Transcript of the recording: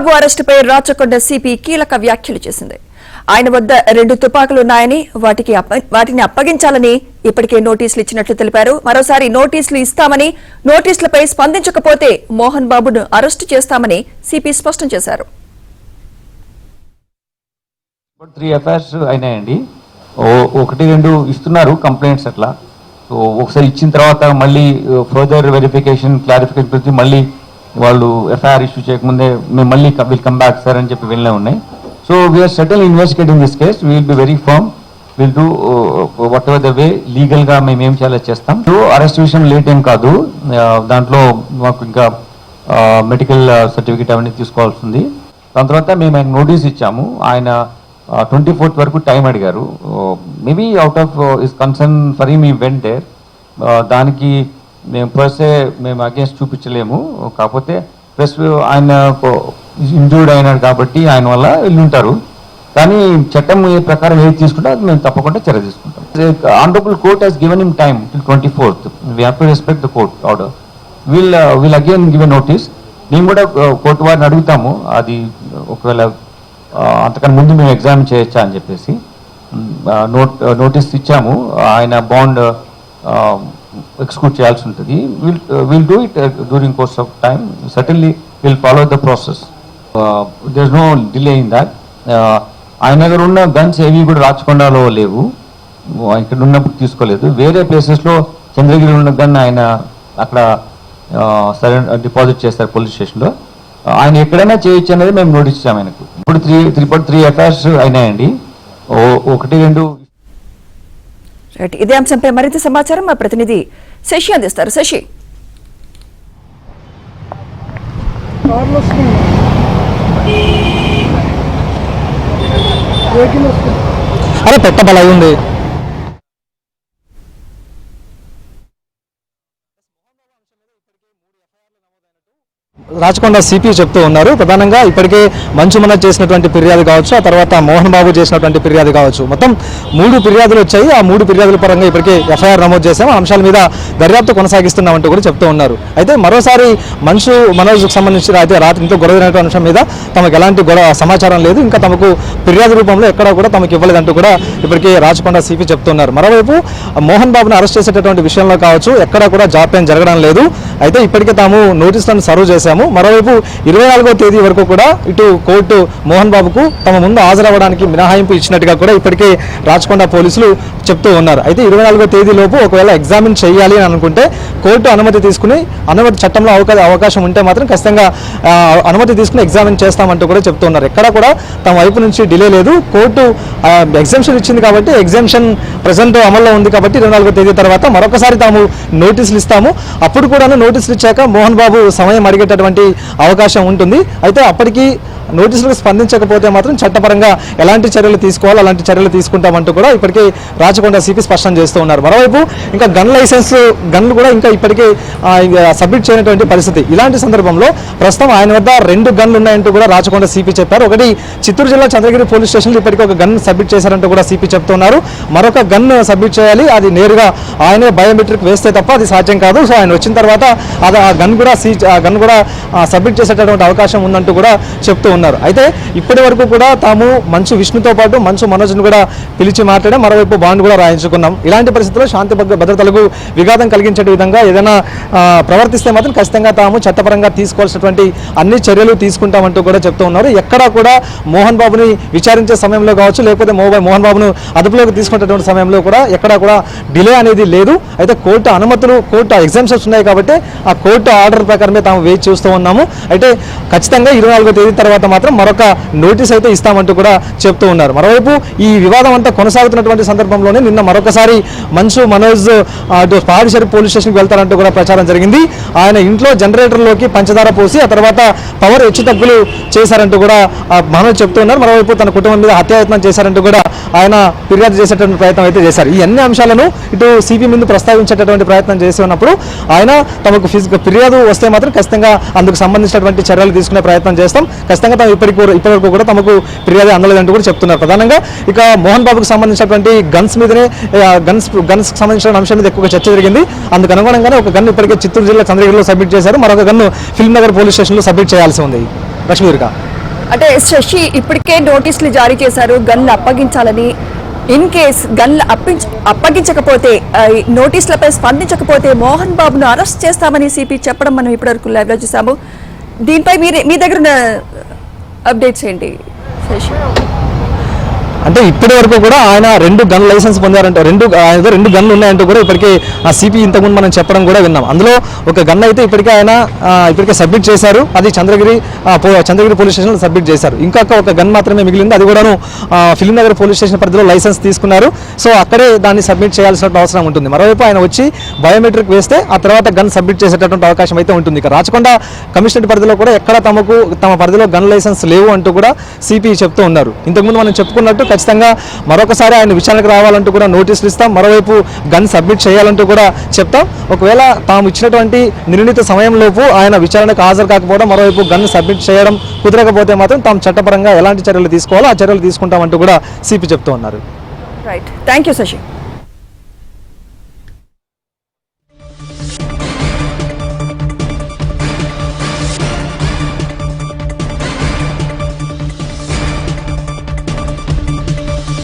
బాబు అరెస్టుపై Rachakonda CP కీలక వ్యాఖ్యలు చేసింది. ఆయన వద్ద 2 తుపాకులున్నాయని వాటిని అప్పగించాలని ఇప్పటికే నోటీసులు ఇచ్చినట్లు తెలిపారు. మరోసారి నోటీసులు ఇస్తామని, నోటీసులపై స్పందించకపోతే మోహన్ బాబును అరెస్టు చేస్తామని సిపి స్పష్టం చేశారు. 3 ఎఫ్ఐఆర్స్ అయినాయండి. 1-2 ఇస్తున్నారు కంప్లైంట్స్ అట్లా. సో ఒకసారి ఇచ్చిన తర్వాత మళ్ళీ ఫర్దర్ వెరిఫికేషన్ క్లారిఫికేషన్ గురించి మళ్ళీ వాళ్ళు ఎఫ్ఐఆర్ ఇష్యూ చేయకముందే మేము మళ్ళీ విల్ కమ్ బ్యాక్ సార్ అని చెప్పి వెళ్ళే ఉన్నాయి. So we are settle investigating this case. Will be very firm. Will do whatever the way లీగల్గా మేము ఏం చేయాలో చేస్తాం. అరెస్ట్ విషయం లేట్ ఏం కాదు. దాంట్లో మాకు ఇంకా మెడికల్ సర్టిఫికేట్ అవన్నీ తీసుకోవాల్సి ఉంది. దాని తర్వాత మేము ఆయన నోటీస్ ఇచ్చాము. ఆయన 24th వరకు టైం అడిగారు. Maybe out of is concern for him ఈ వెంట్ దేర్. దానికి మేము పర్సే మేము అగేన్స్ట్ చూపించలేము. కాకపోతే ప్లస్ ఆయన ఇంజూర్డ్ అయినాడు కాబట్టి ఆయన వల్ల వెళ్ళుంటారు. కానీ చట్టం ప్రకారం ఏది తీసుకుంటే అది మేము తప్పకుండా చర్య తీసుకుంటాం. Honourable court has given him time till 24th. We have to respect the court order. Will again give a notice. మేము కూడా కోర్టు వారిని అడుగుతాము అది ఒకవేళ అంతకన్నా ముందు మేము ఎగ్జామిన్ చేయొచ్చా అని చెప్పేసి. నోటీస్ ఇచ్చాము. ఆయన బాండ్ ఎక్స్క్యూట్ చేయాల్సి ఉంటుంది. Will do it during course of time. Certainly will follow the process. There is no delay in that. ఆయన దగ్గర ఉన్న గన్స్ ఏవి కూడా రాచకొండలో లేవు. ఇక్కడ ఉన్నప్పుడు తీసుకోలేదు. వేరే ప్లేసెస్లో చంద్రగిరి ఉన్న గన్ ఆయన అక్కడ డిపాజిట్ చేస్తారు పోలీస్ స్టేషన్లో. ఆయన ఎక్కడైనా చేయొచ్చు అనేది మేము నోటీస్ ఇచ్చాము ఆయనకు. ఇప్పుడు 3 ఎఫ్ఐఆర్స్ అయినాయండి. 1-2. ఇదే అంశంపై మరింత సమాచారం మా ప్రతినిధి శశి అందిస్తారు. శశి, అరే పెట్టబల ఉంది. రాచకొండ సిపి చెప్తూ ఉన్నారు. ప్రధానంగా ఇప్పటికే మంచు మనోజ్ చేసినటువంటి ఫిర్యాదు కావచ్చు, ఆ తర్వాత మోహన్ బాబు చేసినటువంటి ఫిర్యాదు కావచ్చు, మొత్తం 3 ఫిర్యాదులు వచ్చాయి. ఆ 3 ఫిర్యాదుల పరంగా ఇప్పటికే ఎఫ్ఐఆర్ నమోదు చేశాం. ఆ అంశాల మీద దర్యాప్తు కొనసాగిస్తున్నామంటూ కూడా చెప్తూ ఉన్నారు. అయితే మరోసారి మంచు మనోజ్కి సంబంధించి అయితే రాత్రి ఇంట్లో గొడవ అంశం మీద తమకు ఎలాంటి సమాచారం లేదు, ఇంకా తమకు ఫిర్యాదు రూపంలో ఎక్కడా కూడా తమకు ఇవ్వలేదంటూ కూడా ఇప్పటికే రాచకొండ సిపి చెప్తున్నారు. మరోవైపు మోహన్ బాబును అరెస్ట్ చేసేటటువంటి విషయంలో కావచ్చు ఎక్కడా కూడా జాప్యం జరగడం లేదు. అయితే ఇప్పటికే తాము నోటీసులను సర్వ్ చేశాము. మరోవైపు 24వ తేదీ వరకు కూడా ఇటు కోర్టు మోహన్ బాబుకు తమ ముందు హాజరవ్వడానికి మినహాయింపు ఇచ్చినట్టుగా కూడా ఇప్పటికే రాచకొండ పోలీసులు చెప్తూ ఉన్నారు. అయితే 24వ తేదీలోపు ఒకవేళ ఎగ్జామిన్ చేయాలి అని అనుకుంటే కోర్టు అనుమతి తీసుకుని, అనుమతి చట్టంలో అవకాశం ఉంటే మాత్రం ఖచ్చితంగా అనుమతి తీసుకుని ఎగ్జామిన్ చేస్తామంటూ కూడా చెప్తూ ఉన్నారు. ఎక్కడ కూడా తమ వైపు నుంచి డిలే లేదు. కోర్టు ఎగ్జామ్షన్ ఇచ్చింది కాబట్టి, ఎగ్జామ్షన్ ప్రజెంట్ అమల్లో ఉంది కాబట్టి 24వ తేదీ తర్వాత మరొకసారి తాము నోటీసులు ఇస్తాము. అప్పుడు కూడా నోటీసులు ఇచ్చాక మోహన్ బాబు సమయం అడిగేటటువంటి అవకాశం ఉంటుంది. అయితే అప్పటికి నోటీసులకు స్పందించకపోతే మాత్రం చట్టపరంగా ఎలాంటి చర్యలు తీసుకోవాలో అలాంటి చర్యలు తీసుకుంటామంటూ కూడా ఇప్పటికే రాచకొండ సిపి స్పష్టం చేస్తూ ఉన్నారు. మరోవైపు ఇంకా గన్లు కూడా ఇంకా ఇప్పటికే సబ్మిట్ చేయనటువంటి పరిస్థితి. ఇలాంటి సందర్భంలో ప్రస్తుతం ఆయన వద్ద 2 గన్లు ఉన్నాయంటూ కూడా రాచకొండ సిపి చెప్పారు. ఒకటి చిత్తూరు జిల్లా చంద్రగిరి పోలీస్ స్టేషన్లో ఇప్పటికే ఒక గన్ సబ్మిట్ చేశారంటూ కూడా సిపి చెప్తున్నారు. మరొక గన్ సబ్మిట్ చేయాలి, అది నేరుగా ఆయనే బయోమెట్రిక్ వేస్తే తప్ప అది సాధ్యం కాదు. సో ఆయన వచ్చిన తర్వాత ఆ గన్ కూడా సబ్మిట్ చేసేటటువంటి అవకాశం ఉందంటూ కూడా చెప్తూ ఉన్నారు. అయితే ఇప్పటి వరకు కూడా తాము మంచు విష్ణుతో పాటు మంచు మనోజ్ను కూడా పిలిచి మాట్లాడాం. మరోవైపు బాండ్ కూడా రాయించుకున్నాం. ఇలాంటి పరిస్థితుల్లో శాంతి భద్రతలకు విఘాతం కలిగించే విధంగా ఏదైనా ప్రవర్తిస్తే మాత్రం ఖచ్చితంగా తాము చట్టపరంగా తీసుకోవాల్సినటువంటి అన్ని చర్యలు తీసుకుంటామంటూ కూడా చెప్తూ ఉన్నారు. ఎక్కడా కూడా మోహన్ బాబుని విచారించే సమయంలో కావచ్చు, లేకపోతే మోహన్ బాబును అదుపులోకి తీసుకునేటటువంటి సమయంలో కూడా ఎక్కడా కూడా డిలే అనేది లేదు. అయితే కోర్టు అనుమతులు, కోర్టు ఎగ్జామ్షన్స్ ఉన్నాయి కాబట్టి ఆ కోర్టు ఆర్డర్ ప్రకారమే తాము వేచి చూస్తూ ఉన్నాము. అయితే ఖచ్చితంగా 24వ తేదీ తర్వాత మాత్రం మరొక నోటీస్ అయితే ఇస్తామంటూ కూడా చెప్తూ ఉన్నారు. మరోవైపు ఈ వివాదం అంతా కొనసాగుతున్నటువంటి సందర్భంలోనే నిన్న మరొకసారి మంచు మనోజ్ పాడిశేరి పోలీస్ స్టేషన్కి వెళ్తారంటూ కూడా ప్రచారం జరిగింది. ఆయన ఇంట్లో జనరేటర్లోకి పంచదార పోసి ఆ తర్వాత పవర్ హెచ్చుతగ్గులు చేశారంటూ కూడా మనోజ్ చెప్తూ ఉన్నారు. మరోవైపు తన కుటుంబం మీద హత్యాయత్నం చేశారంటూ కూడా ఆయన ఫిర్యాదు చేసేటువంటి ప్రయత్నం అయితే చేశారు. ఈ అన్ని అంశాలను ఇటు సిపి ముందు ప్రస్తావించేటటువంటి ప్రయత్నం చేసి ఉన్నప్పుడు ఆయన తమకు ఫిర్యాదు వస్తే మాత్రం ఖచ్చితంగా అందుకు సంబంధించినటువంటి చర్యలు తీసుకునే ప్రయత్నం చేస్తాం. ఖచ్చితంగా ఇప్పటివరకు కూడా తమకు ఫిర్యాదు అందలేదంటూ కూడా చెప్తున్నారు. ప్రధానంగా ఇక మోహన్ బాబుకు సంబంధించినటువంటి గన్స్ మీదనే గన్స్ సంబంధించిన అంశం మీద ఎక్కువగా చర్చ జరిగింది. అందుకు అనుగుణంగానే ఒక గన్ను ఇప్పటికే చిత్తూరు జిల్లా చంద్రగిరిలో సబ్మిట్ చేశారు. మరొక గన్ను ఫిల్మ్ నగర్ పోలీస్ స్టేషన్లో సబ్మిట్ చేయాల్సి ఉంది. లక్ష్మీదుర్గ. అంటే శశి ఇప్పటికే నోటీసులు జారీ చేశారు గన్లు అప్పగించాలని. ఇన్ కేస్ గన్లు అప్పగించకపోతే ఈ నోటీసులపై స్పందించకపోతే మోహన్ బాబును అరెస్ట్ చేస్తామని సిపి చెప్పడం మనం ఇప్పటివరకు లైవ్ లో చూసాము. దీనిపై మీ దగ్గర ఉన్న అప్డేట్స్ ఏంటి శశి? అంటే ఇప్పటి వరకు కూడా ఆయన 2 గన్ లైసెన్స్ పొందారంటే రెండు గన్లు ఉన్నాయంటూ కూడా ఇప్పటికే ఆ సిపి ఇంతకుముందు మనం చెప్పడం కూడా విన్నాం. అందులో ఒక గన్ అయితే ఇప్పటికే సబ్మిట్ చేశారు. అది చంద్రగిరి పోలీస్ స్టేషన్ సబ్మిట్ చేశారు. ఇంకొక ఒక గన్ మాత్రమే మిగిలింది. అది కూడాను ఫిలిం నగర్ పోలీస్ స్టేషన్ పరిధిలో లైసెన్స్ తీసుకున్నారు. సో అక్కడే దాన్ని సబ్మిట్ చేయాల్సిన అవసరం ఉంటుంది. మరోవైపు ఆయన వచ్చి బయోమెట్రిక్ వేస్తే ఆ తర్వాత గన్ సబ్మిట్ చేసేటటువంటి అవకాశం అయితే ఉంటుంది. ఇక రాచకొండ కమిషనరేట్ పరిధిలో కూడా ఎక్కడ తమ పరిధిలో గన్ లైసెన్స్ లేవు అంటూ కూడా సిపి చెప్తూ ఉన్నారు. ఇంతకుముందు మనం చెప్పుకున్నట్టు ఖచ్చితంగా మరొకసారి ఆయన విచారణకు రావాలంటూ కూడా నోటీసులు ఇస్తాం. మరోవైపు గన్ సబ్మిట్ చేయాలంటూ కూడా చెప్తాం. ఒకవేళ తాము ఇచ్చినటువంటి నిర్ణీత సమయంలోపు ఆయన విచారణకు హాజరు కాకపోవడం, మరోవైపు గన్ సబ్మిట్ చేయడం కుదరకపోతే మాత్రం తాము చట్టపరంగా ఎలాంటి చర్యలు తీసుకోవాలో ఆ చర్యలు తీసుకుంటామంటూ కూడా సిపి చెప్తూ ఉన్నారు. Right, thank you Shashi.